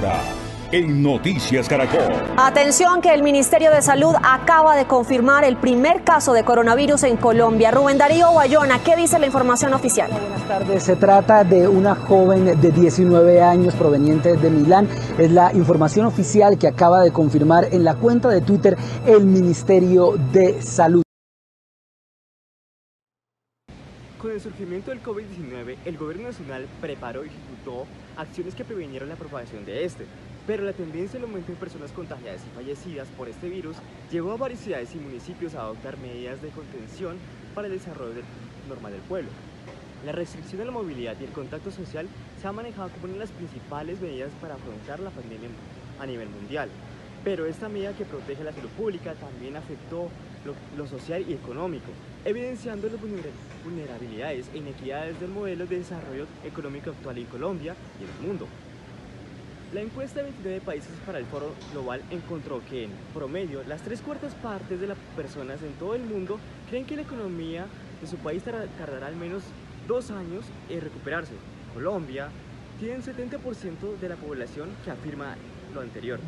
ahora en Noticias Caracol. Atención que el Ministerio de Salud acaba de confirmar el primer caso de coronavirus en Colombia. Rubén Darío Bayona, ¿qué dice la información oficial? Buenas tardes, se trata de una joven de 19 años proveniente de Milán. Es la información oficial que acaba de confirmar en la cuenta de Twitter el Ministerio de Salud. Con el surgimiento del COVID-19, el gobierno nacional preparó y ejecutó acciones que previnieron la propagación de este. Pero la tendencia al aumento de personas contagiadas y fallecidas por este virus llevó a varias ciudades y municipios a adoptar medidas de contención para el desarrollo normal del pueblo. La restricción de la movilidad y el contacto social se ha manejado como una de las principales medidas para afrontar la pandemia a nivel mundial. Pero esta medida que protege la salud pública también afectó lo social y económico, evidenciando las vulnerabilidades e inequidades del modelo de desarrollo económico actual en Colombia y en el mundo. La encuesta de 29 países para el Foro Global encontró que, en promedio, las 3/4 partes de las personas en todo el mundo creen que la economía de su país tardará al menos 2 años en recuperarse. Colombia tiene un 70% de la población que afirma lo anterior.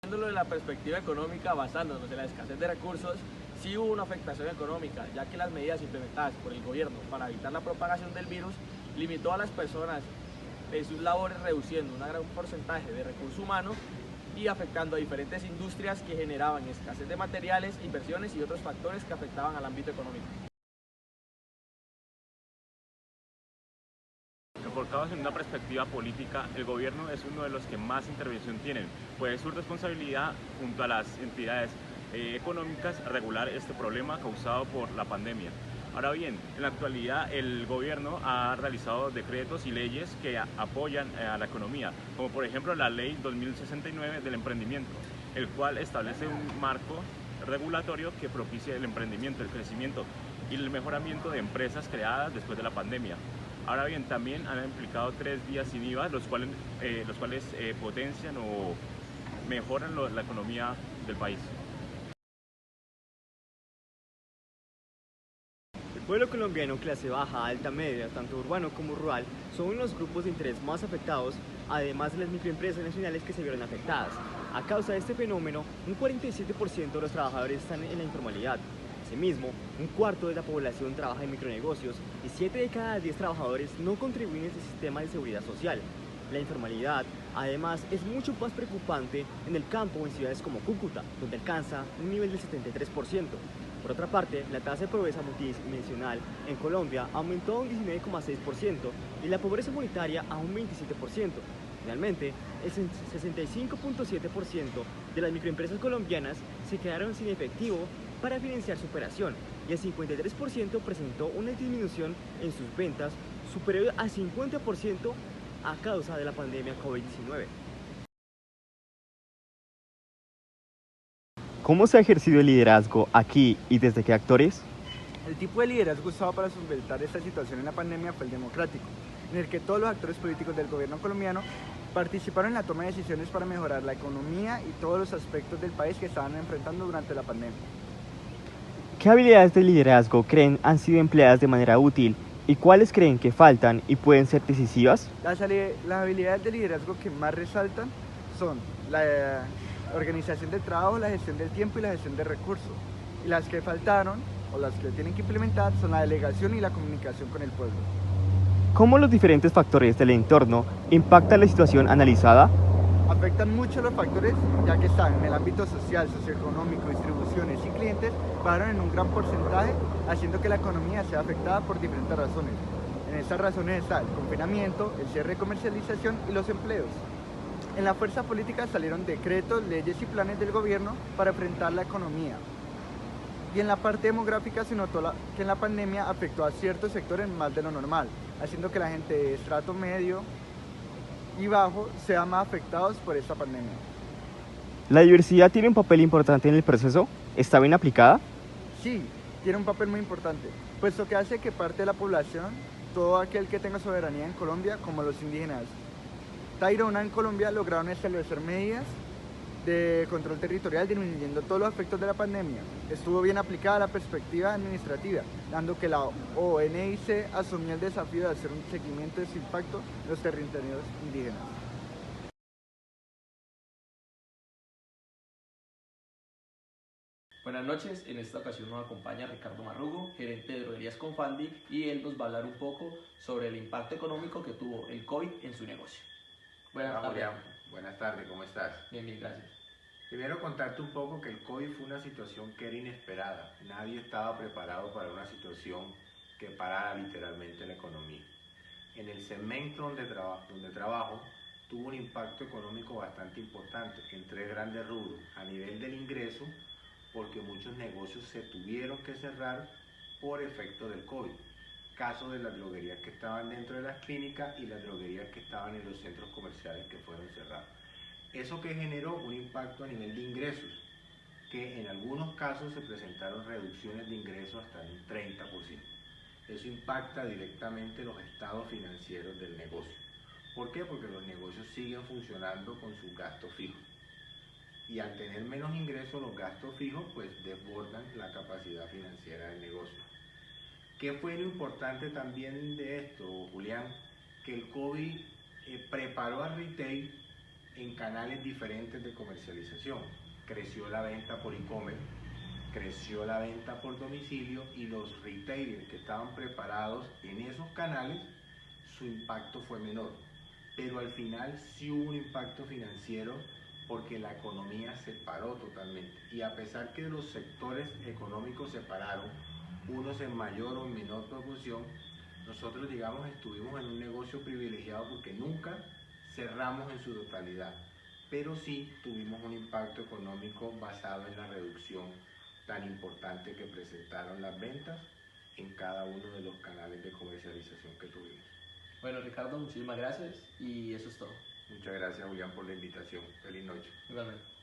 Viéndolo de la perspectiva económica, basándonos en la escasez de recursos, sí hubo una afectación económica, ya que las medidas implementadas por el gobierno para evitar la propagación del virus limitó a las personas de sus labores, reduciendo un gran porcentaje de recurso humano y afectando a diferentes industrias que generaban escasez de materiales, inversiones y otros factores que afectaban al ámbito económico. Enfocados en una perspectiva política, el gobierno es uno de los que más intervención tienen, pues es su responsabilidad junto a las entidades económicas regular este problema causado por la pandemia. Ahora bien, en la actualidad el gobierno ha realizado decretos y leyes que apoyan a la economía, como por ejemplo la Ley 2069 del emprendimiento, el cual establece un marco regulatorio que propicia el emprendimiento, el crecimiento y el mejoramiento de empresas creadas después de la pandemia. Ahora bien, también han implicado 3 días sin IVA, los cuales potencian o mejoran la economía del país. El pueblo colombiano clase baja, alta, media, tanto urbano como rural, son los grupos de interés más afectados, además de las microempresas nacionales que se vieron afectadas. A causa de este fenómeno, un 47% de los trabajadores están en la informalidad. Asimismo, 1/4 de la población trabaja en micronegocios y 7 de cada 10 trabajadores no contribuyen a este sistema de seguridad social. La informalidad, además, es mucho más preocupante en el campo o en ciudades como Cúcuta, donde alcanza un nivel del 73%. Por otra parte, la tasa de pobreza multidimensional en Colombia aumentó a un 19,6% y la pobreza monetaria a un 27%. Finalmente, el 65,7% de las microempresas colombianas se quedaron sin efectivo para financiar su operación y el 53% presentó una disminución en sus ventas superior al 50% a causa de la pandemia COVID-19. ¿Cómo se ha ejercido el liderazgo aquí y desde qué actores? El tipo de liderazgo usado para solventar esta situación en la pandemia fue el democrático, en el que todos los actores políticos del gobierno colombiano participaron en la toma de decisiones para mejorar la economía y todos los aspectos del país que estaban enfrentando durante la pandemia. ¿Qué habilidades de liderazgo creen han sido empleadas de manera útil y cuáles creen que faltan y pueden ser decisivas? Las habilidades de liderazgo que más resaltan son la organización del trabajo, la gestión del tiempo y la gestión de recursos. Y las que faltaron o las que tienen que implementar son la delegación y la comunicación con el pueblo. ¿Cómo los diferentes factores del entorno impactan la situación analizada? Afectan mucho los factores ya que están en el ámbito social, socioeconómico, distribuciones y clientes pararon en un gran porcentaje, haciendo que la economía sea afectada por diferentes razones. En estas razones está el confinamiento, el cierre de comercialización y los empleos. En la fuerza política salieron decretos, leyes y planes del gobierno para enfrentar la economía. Y en la parte demográfica se notó que en la pandemia afectó a ciertos sectores más de lo normal, haciendo que la gente de estrato medio y bajo sean más afectados por esta pandemia. ¿La diversidad tiene un papel importante en el proceso? ¿Está bien aplicada? Sí, tiene un papel muy importante, puesto que hace que parte de la población, todo aquel que tenga soberanía en Colombia, como los indígenas Tairona en Colombia, lograron establecer medidas de control territorial, disminuyendo todos los efectos de la pandemia. Estuvo bien aplicada la perspectiva administrativa, dando que la ONIC asumió el desafío de hacer un seguimiento de su impacto en los territorios indígenas. Buenas noches, en esta ocasión nos acompaña Ricardo Marrugo, gerente de droguerías Confaldi, y él nos va a hablar un poco sobre el impacto económico que tuvo el COVID en su negocio. Hola Julián, buenas tardes, ¿cómo estás? Bien, gracias. Primero contarte un poco que el COVID fue una situación que era inesperada. Nadie estaba preparado para una situación que parara literalmente la economía. En el segmento donde trabajo tuvo un impacto económico bastante importante en 3 grandes rubros. A nivel del ingreso, porque muchos negocios se tuvieron que cerrar por efecto del COVID. Caso de las droguerías que estaban dentro de las clínicas y las droguerías que estaban en los centros comerciales que fueron cerrados. Eso que generó un impacto a nivel de ingresos, que en algunos casos se presentaron reducciones de ingresos hasta un 30%. Eso impacta directamente los estados financieros del negocio. ¿Por qué? Porque los negocios siguen funcionando con sus gastos fijos. Y al tener menos ingresos, los gastos fijos pues desbordan la capacidad financiera del negocio. ¿Qué fue lo importante también de esto, Julián? Que el COVID preparó al retail en canales diferentes de comercialización. Creció la venta por e-commerce, creció la venta por domicilio, y los retailers que estaban preparados en esos canales, su impacto fue menor. Pero al final sí hubo un impacto financiero porque la economía se paró totalmente. Y a pesar que los sectores económicos se pararon, unos en mayor o en menor proporción, nosotros, digamos, estuvimos en un negocio privilegiado porque nunca cerramos en su totalidad, pero sí tuvimos un impacto económico basado en la reducción tan importante que presentaron las ventas en cada uno de los canales de comercialización que tuvimos. Bueno, Ricardo, muchísimas gracias y eso es todo. Muchas gracias, Julián, por la invitación. Feliz noche. Igualmente.